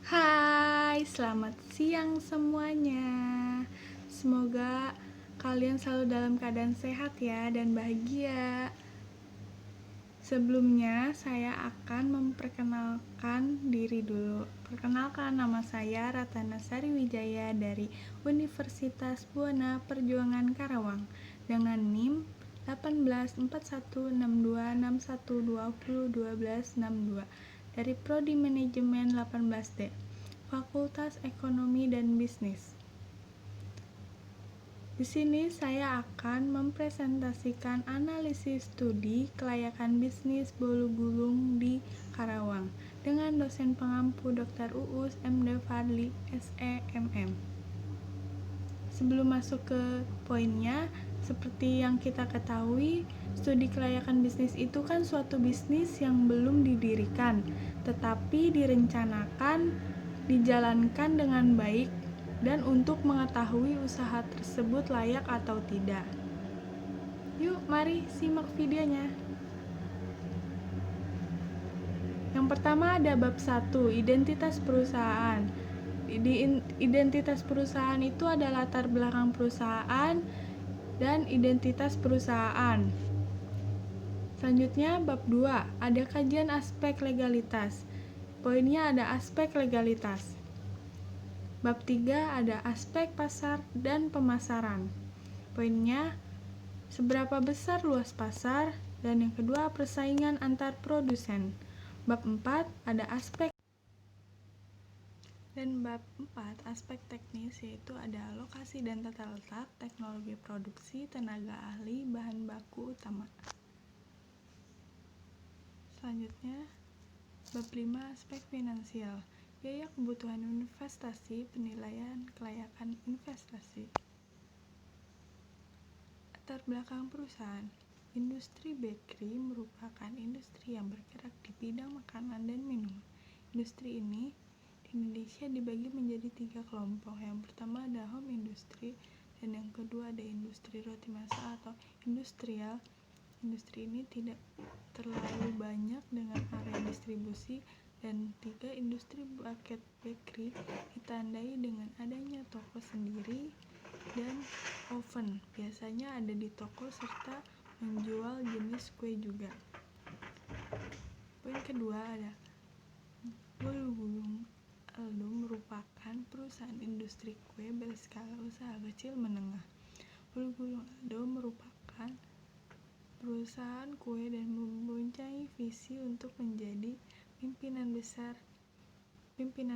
Hai, selamat siang semuanya. Semoga kalian selalu dalam keadaan sehat ya dan bahagia. Sebelumnya, saya akan memperkenalkan diri dulu. Perkenalkan, nama saya Ratana Sariwijaya dari Universitas Buana Perjuangan Karawang dengan NIM 18416261201262 dari Prodi Manajemen 18D, Fakultas Ekonomi dan Bisnis. Di sini saya akan mempresentasikan analisis studi kelayakan bisnis Bolu Gulung di Karawang dengan dosen pengampu Dr. Uus MD Fadli SEMM. Sebelum masuk ke poinnya, seperti yang kita ketahui, studi kelayakan bisnis itu kan suatu bisnis yang belum didirikan, tetapi direncanakan dijalankan dengan baik dan untuk mengetahui usaha tersebut layak atau tidak. Yuk, mari simak videonya. Yang pertama ada bab 1, identitas perusahaan. Di identitas perusahaan itu ada latar belakang perusahaan dan identitas perusahaan. Selanjutnya bab 2, ada kajian aspek legalitas. Poinnya ada aspek legalitas. Bab 3 ada aspek pasar dan pemasaran. Poinnya, seberapa besar luas pasar, dan yang kedua persaingan antar produsen. Bab 4 ada aspek teknis, yaitu ada lokasi dan tata letak, teknologi produksi, tenaga ahli, bahan baku utama. Selanjutnya, bab 5 aspek finansial, biaya kebutuhan investasi, penilaian kelayakan investasi. Latar belakang perusahaan. Industri bakery merupakan industri yang bergerak di bidang makanan dan minuman. Industri ini di Indonesia dibagi menjadi 3 kelompok. Yang pertama ada home industry, dan yang kedua ada industri roti masak atau industrial. Industri ini tidak terlalu banyak dengan area distribusi. Dan 3, industri paket bakery ditandai dengan adanya toko sendiri dan oven, biasanya ada di toko serta menjual jenis kue juga. Poin kedua ada Bolu Gulung Aldo merupakan perusahaan industri kue berskala usaha kecil menengah. Bolu Gulung Aldo merupakan perusahaan kue dan mempunyai visi untuk menjadi pimpinan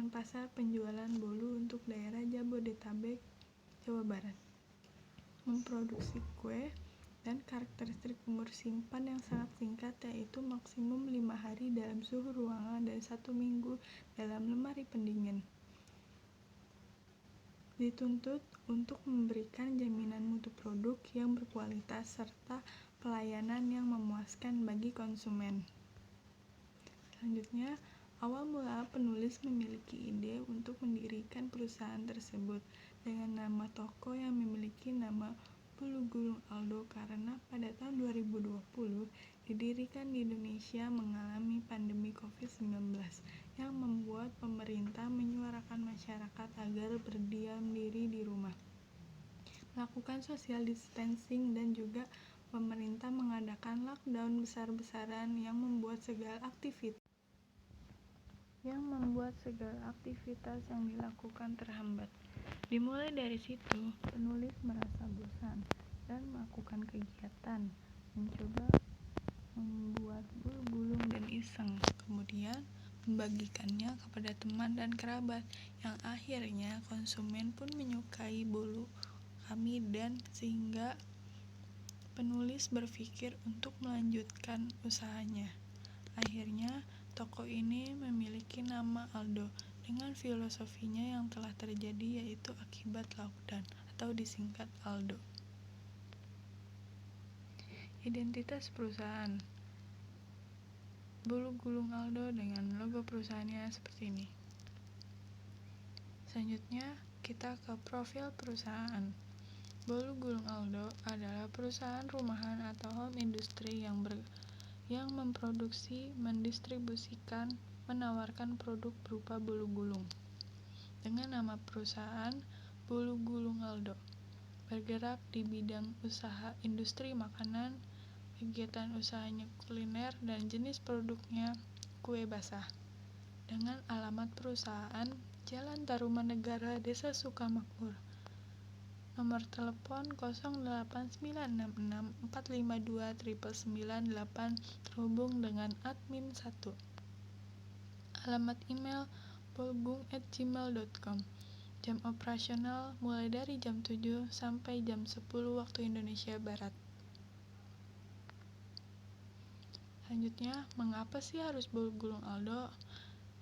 pasar penjualan bolu untuk daerah Jabodetabek, Jawa Barat. Memproduksi kue dan karakteristik umur simpan yang sangat singkat, yaitu maksimum 5 hari dalam suhu ruangan dan 1 minggu dalam lemari pendingin. Dituntut untuk memberikan jaminan mutu produk yang berkualitas serta pelayanan yang memuaskan bagi konsumen. Selanjutnya, awal mula penulis memiliki ide untuk mendirikan perusahaan tersebut dengan nama toko yang memiliki nama Bolu Gulung Aldo karena pada tahun 2020 didirikan di Indonesia mengalami pandemi COVID-19 yang membuat pemerintah menyuarakan masyarakat agar berdiam diri di rumah, melakukan social distancing, dan juga pemerintah mengadakan lockdown besar-besaran yang membuat segala aktivitas yang dilakukan terhambat. Dimulai dari situ, penulis merasa bosan dan melakukan kegiatan, mencoba membuat bolu gulung dan iseng, kemudian membagikannya kepada teman dan kerabat, yang akhirnya konsumen pun menyukai bolu kami, dan sehingga penulis berpikir untuk melanjutkan usahanya. Akhirnya, toko ini memiliki nama Aldo dengan filosofinya yang telah terjadi, yaitu akibat lockdown atau disingkat Aldo. Identitas perusahaan. Bolu Gulung Aldo dengan logo perusahaannya seperti ini. Selanjutnya, kita ke profil perusahaan. Bolu Gulung Aldo adalah perusahaan rumahan atau home industry yang memproduksi, mendistribusikan, menawarkan produk berupa bolu gulung dengan nama perusahaan Bolu Gulung Aldo, bergerak di bidang usaha industri makanan, kegiatan usahanya kuliner, dan jenis produknya kue basah. Dengan alamat perusahaan Jalan Tarumanegara, Desa Sukamakmur. Nomor telepon 0815664529998 terhubung dengan admin 1. Alamat email bolgung@gmail.com. Jam operasional mulai dari jam 7 sampai jam 10 waktu Indonesia Barat. Selanjutnya, mengapa sih harus bolu gulung Aldo?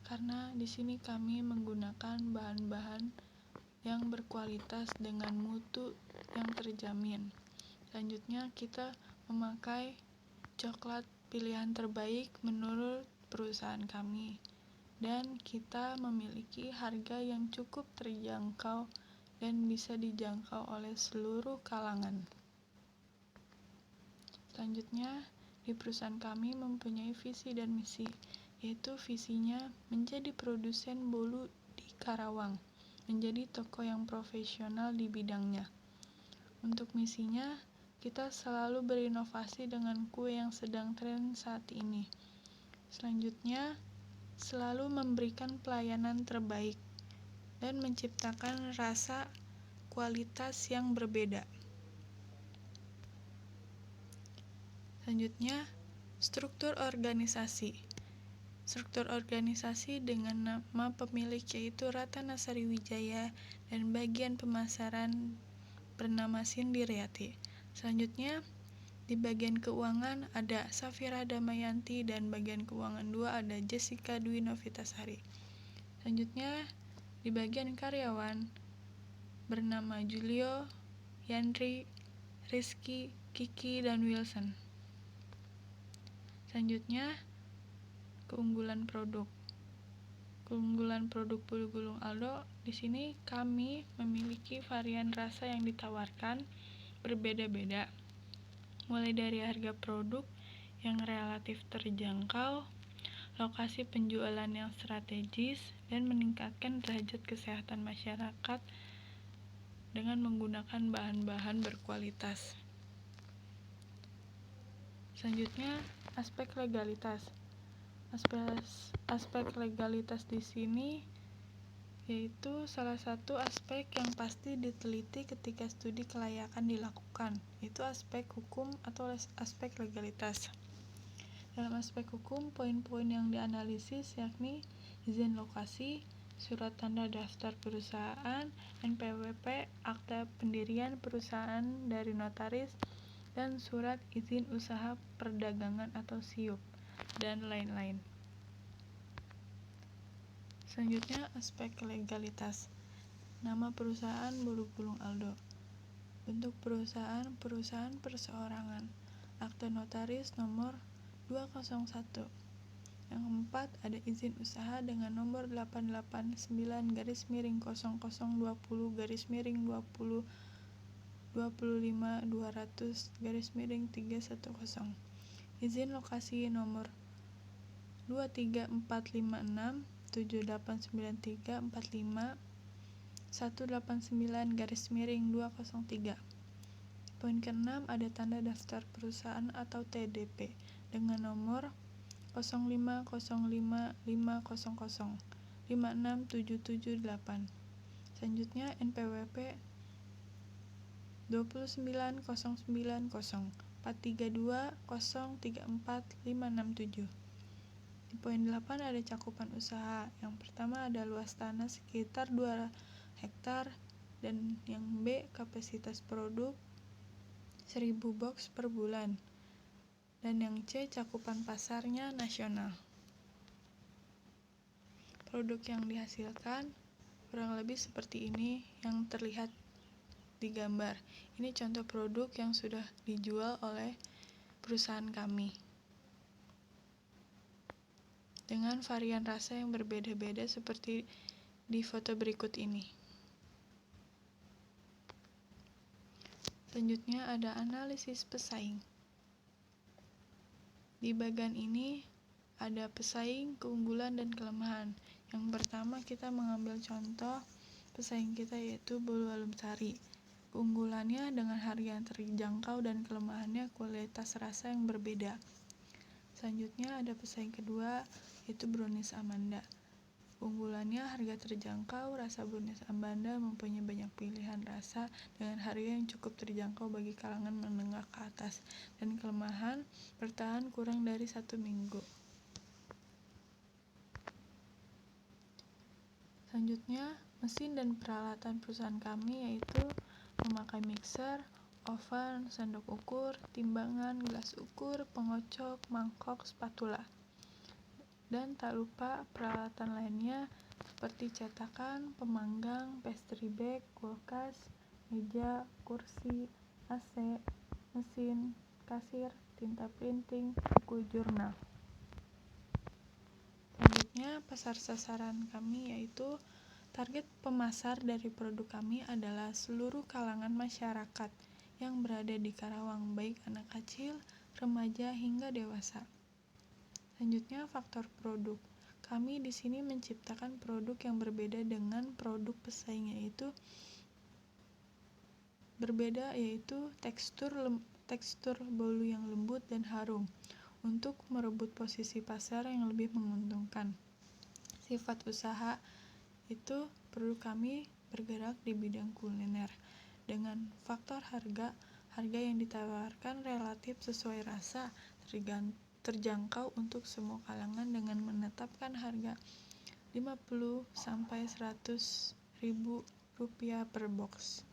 Karena di sini kami menggunakan bahan-bahan yang berkualitas dengan mutu yang terjamin. Selanjutnya, kita memakai coklat pilihan terbaik menurut perusahaan kami. Dan kita memiliki harga yang cukup terjangkau dan bisa dijangkau oleh seluruh kalangan. Selanjutnya, di perusahaan kami mempunyai visi dan misi, yaitu visinya menjadi produsen bolu di Karawang, menjadi toko yang profesional di bidangnya. Untuk misinya, kita selalu berinovasi dengan kue yang sedang tren saat ini. Selanjutnya, selalu memberikan pelayanan terbaik dan menciptakan rasa kualitas yang berbeda. Selanjutnya, struktur organisasi. Struktur organisasi dengan nama pemilik yaitu Ratana Sariwijaya dan bagian pemasaran bernama Cindy Riati. Selanjutnya, di bagian keuangan ada Safira Damayanti dan bagian keuangan 2 ada Jessica Dwi Novitasari. Selanjutnya, di bagian karyawan bernama Julio, Yandri, Rizky, Kiki, dan Wilson. Selanjutnya, keunggulan produk. Keunggulan produk bolu gulung Aldo, di sini kami memiliki varian rasa yang ditawarkan berbeda-beda. Mulai dari harga produk yang relatif terjangkau, lokasi penjualan yang strategis, dan meningkatkan derajat kesehatan masyarakat dengan menggunakan bahan-bahan berkualitas. Selanjutnya, aspek legalitas. Aspek legalitas di sini yaitu salah satu aspek yang pasti diteliti ketika studi kelayakan dilakukan, yaitu aspek hukum atau aspek legalitas. Dalam aspek hukum, poin-poin yang dianalisis yakni izin lokasi, surat tanda daftar perusahaan, NPWP, akta pendirian perusahaan dari notaris, dan surat izin usaha perdagangan atau SIUP, dan lain-lain. Selanjutnya, aspek legalitas. Nama perusahaan Bolu Gulung Aldo. Bentuk perusahaan perseorangan. Akte notaris nomor 201. Yang keempat, ada izin usaha dengan nomor 889/2020/25/200/310. Izin lokasi nomor 23456/789345/189/203. Poin ke-6 ada tanda daftar perusahaan atau TDP dengan nomor 0505500567778. Selanjutnya NPWP 290904320345667. Di poin 8 ada cakupan usaha. Yang pertama ada luas tanah sekitar 2 hektar dan yang B kapasitas produk 1000 box per bulan. Dan yang C cakupan pasarnya nasional. Produk yang dihasilkan kurang lebih seperti ini yang terlihat di gambar. Ini contoh produk yang sudah dijual oleh perusahaan kami. Dengan varian rasa yang berbeda-beda seperti di foto berikut ini. Selanjutnya ada analisis pesaing. Di bagian ini ada pesaing, keunggulan, dan kelemahan. Yang pertama, kita mengambil contoh pesaing kita yaitu Bolu Alum Sari. Keunggulannya dengan harga yang terjangkau dan kelemahannya kualitas rasa yang berbeda. Selanjutnya ada pesaing kedua yaitu Brownies Amanda. Keunggulannya harga terjangkau, rasa Brownies Amanda mempunyai banyak pilihan rasa dengan harga yang cukup terjangkau bagi kalangan menengah ke atas, dan kelemahan bertahan kurang dari 1 minggu. Selanjutnya, mesin dan peralatan perusahaan kami yaitu memakai mixer, oven, sendok ukur, timbangan, gelas ukur, pengocok, mangkok, spatula. Dan tak lupa peralatan lainnya seperti cetakan, pemanggang, pastry bag, kulkas, meja, kursi, AC, mesin, kasir, tinta printing, buku jurnal. Selanjutnya, pasar sasaran kami yaitu target pemasar dari produk kami adalah seluruh kalangan masyarakat yang berada di Karawang, baik anak kecil, remaja, hingga dewasa. Selanjutnya, faktor produk. Kami di sini menciptakan produk yang berbeda dengan produk pesaing yaitu tekstur bolu yang lembut dan harum untuk merebut posisi pasar yang lebih menguntungkan. Sifat usaha itu produk kami bergerak di bidang kuliner dengan faktor harga yang ditawarkan relatif sesuai rasa, terjangkau untuk semua kalangan dengan menetapkan harga Rp50-100.000 per box.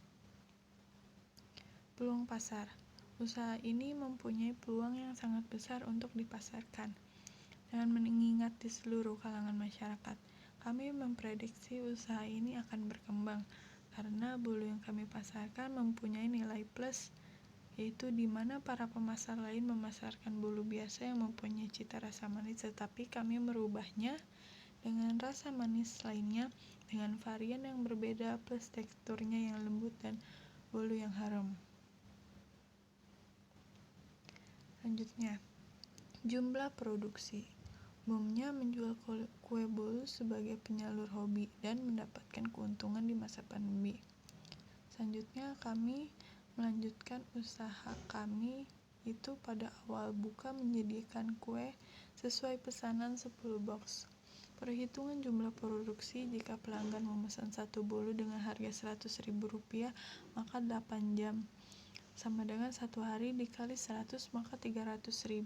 Peluang pasar. Usaha ini mempunyai peluang yang sangat besar untuk dipasarkan. Dengan mengingat di seluruh kalangan masyarakat, kami memprediksi usaha ini akan berkembang karena bolu yang kami pasarkan mempunyai nilai plus, yaitu di mana para pemasar lain memasarkan bolu biasa yang mempunyai cita rasa manis, tetapi kami merubahnya dengan rasa manis lainnya dengan varian yang berbeda plus teksturnya yang lembut dan bolu yang harum. Selanjutnya, jumlah produksi. Umumnya menjual kue bolu sebagai penyalur hobi dan mendapatkan keuntungan di masa pandemi. Selanjutnya, kami melanjutkan usaha kami itu pada awal buka menyediakan kue sesuai pesanan 10 box. Perhitungan jumlah produksi jika pelanggan memesan satu bolu dengan harga Rp100.000, maka 8 jam sama dengan 1 hari dikali 100 maka 300.000.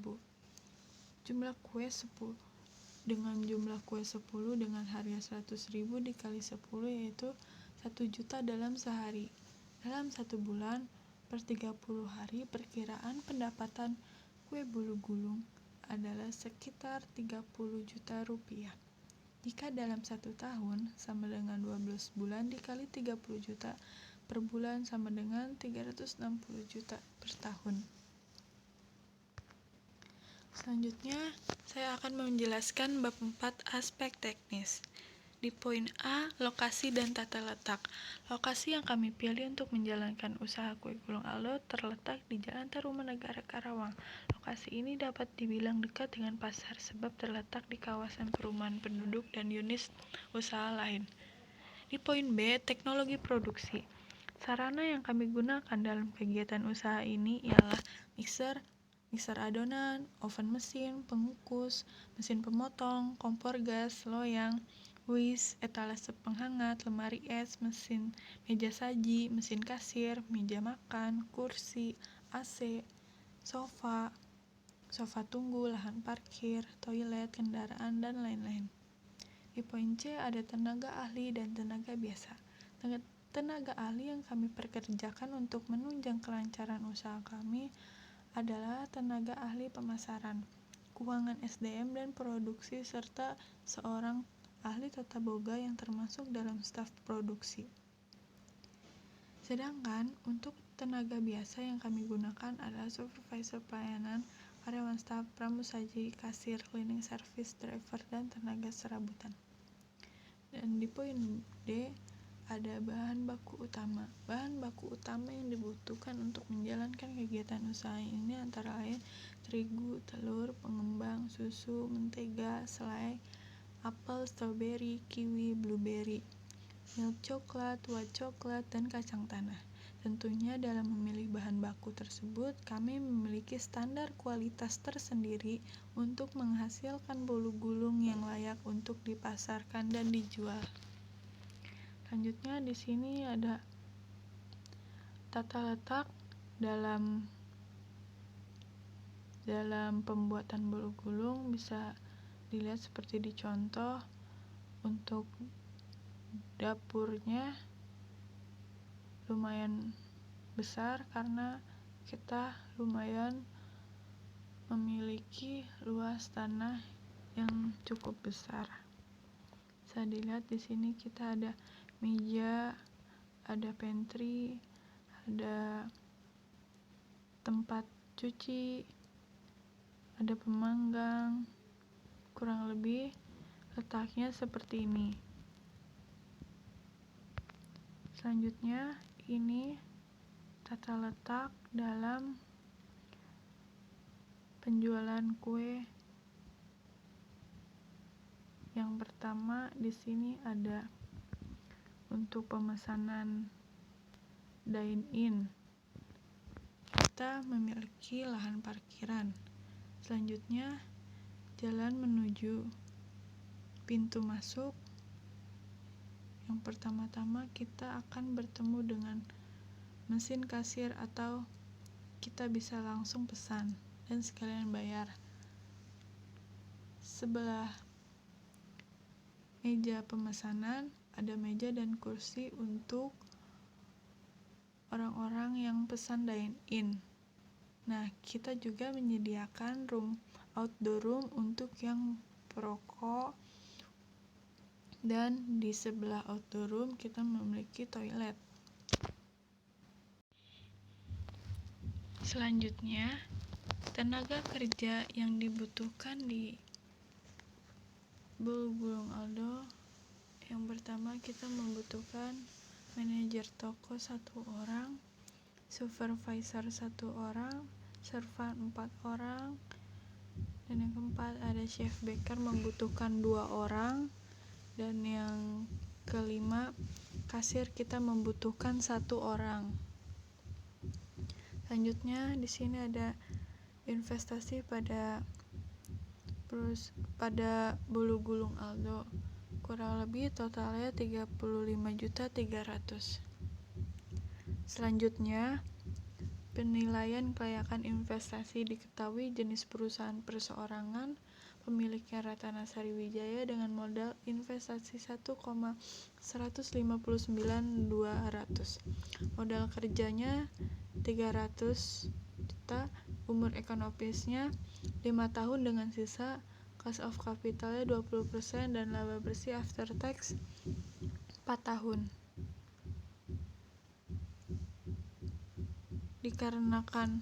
Jumlah kue 10 dengan jumlah kue 10 dengan harga 100.000 dikali 10 yaitu 1 juta dalam sehari. Dalam 1 bulan per 30 hari perkiraan pendapatan kue bolu gulung adalah sekitar Rp30 juta. Jika dalam 1 tahun sama dengan 12 bulan dikali 30 juta per bulan sama dengan 360 juta per tahun. Selanjutnya, saya akan menjelaskan bab 4 aspek teknis. Di poin A, lokasi dan tata letak. Lokasi yang kami pilih untuk menjalankan usaha kue gulung Aldo terletak di Jalan Tarumanegara, Karawang. Lokasi ini dapat dibilang dekat dengan pasar sebab terletak di kawasan perumahan penduduk dan unit usaha lain. Di poin B, teknologi produksi. Sarana yang kami gunakan dalam kegiatan usaha ini ialah mixer adonan, oven mesin, pengukus, mesin pemotong, kompor gas, loyang, whisk, etalase penghangat, lemari es, mesin meja saji, mesin kasir, meja makan, kursi, AC, sofa tunggu, lahan parkir, toilet, kendaraan, dan lain-lain. Di poin C ada tenaga ahli dan tenaga biasa. Tenaga ahli yang kami pekerjakan untuk menunjang kelancaran usaha kami adalah tenaga ahli pemasaran, keuangan SDM dan produksi serta seorang ahli tata boga yang termasuk dalam staf produksi. Sedangkan untuk tenaga biasa yang kami gunakan adalah supervisor pelayanan, karyawan staf, pramusaji, kasir, cleaning service, driver, dan tenaga serabutan. Dan di poin D ada bahan baku utama. Bahan baku utama yang dibutuhkan untuk menjalankan kegiatan usaha ini antara lain terigu, telur, pengembang, susu, mentega, selai, apel, stroberi, kiwi, blueberry, milk coklat, white coklat, dan kacang tanah. Tentunya dalam memilih bahan baku tersebut, kami memiliki standar kualitas tersendiri untuk menghasilkan bolu gulung yang layak untuk dipasarkan dan dijual. Selanjutnya di sini ada tata letak dalam pembuatan bolu gulung, bisa dilihat seperti di contoh. Untuk dapurnya lumayan besar karena kita lumayan memiliki luas tanah yang cukup besar. Bisa dilihat di sini kita ada meja, ada pantry, ada tempat cuci, ada pemanggang. Kurang lebih letaknya seperti ini. Selanjutnya ini tata letak dalam penjualan kue. Yang pertama di sini ada untuk pemesanan dine-in. Kita memiliki lahan parkiran. Selanjutnya jalan menuju pintu masuk. Yang pertama-tama kita akan bertemu dengan mesin kasir atau kita bisa langsung pesan dan sekalian bayar. Sebelah meja pemesanan ada meja dan kursi untuk orang-orang yang pesan dine-in. Nah, kita juga menyediakan outdoor room untuk yang perokok, dan di sebelah outdoor room kita memiliki toilet. Selanjutnya, tenaga kerja yang dibutuhkan di bolu gulung Aldo. Yang pertama kita membutuhkan manajer toko 1 orang, supervisor 1 orang, servan 4 orang, dan yang keempat ada chef baker membutuhkan 2 orang, dan yang kelima kasir kita membutuhkan 1 orang. Selanjutnya di sini ada investasi pada bolu gulung Aldo. Kurang lebih totalnya 35.300.000. Selanjutnya, penilaian kelayakan investasi diketahui jenis perusahaan perseorangan, pemiliknya Ratana Sariwijaya dengan modal investasi 1,159.200. Modal kerjanya 300 juta, umur ekonomisnya 5 tahun dengan sisa cost of capitalnya 20% dan laba bersih after tax 4 tahun. Dikarenakan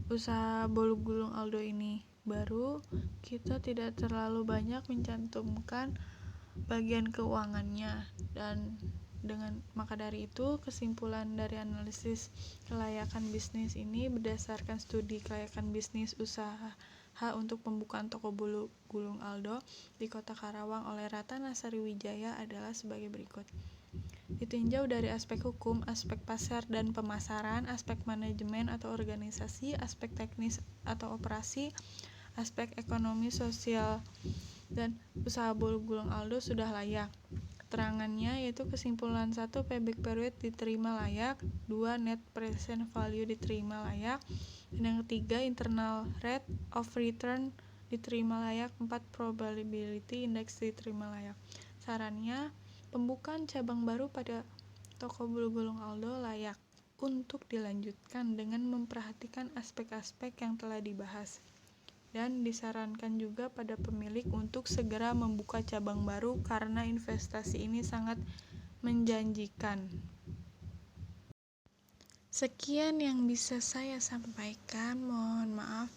usaha bolu gulung Aldo ini baru, kita tidak terlalu banyak mencantumkan bagian keuangannya, dan maka dari itu kesimpulan dari analisis kelayakan bisnis ini berdasarkan studi kelayakan bisnis usaha untuk pembukaan toko bolu gulung Aldo di Kota Karawang oleh Ratana Sariwijaya adalah sebagai berikut. Ditinjau dari aspek hukum, aspek pasar dan pemasaran, aspek manajemen atau organisasi, aspek teknis atau operasi, aspek ekonomi sosial, dan usaha bolu gulung Aldo sudah layak. Keterangannya yaitu kesimpulan 1. Payback period diterima layak, 2. Net present value diterima layak, dan yang ketiga internal rate of return diterima layak, 4. Probability index diterima layak. Sarannya, pembukaan cabang baru pada toko bolu gulung Aldo layak untuk dilanjutkan dengan memperhatikan aspek-aspek yang telah dibahas. Dan disarankan juga pada pemilik untuk segera membuka cabang baru karena investasi ini sangat menjanjikan. Sekian yang bisa saya sampaikan, mohon maaf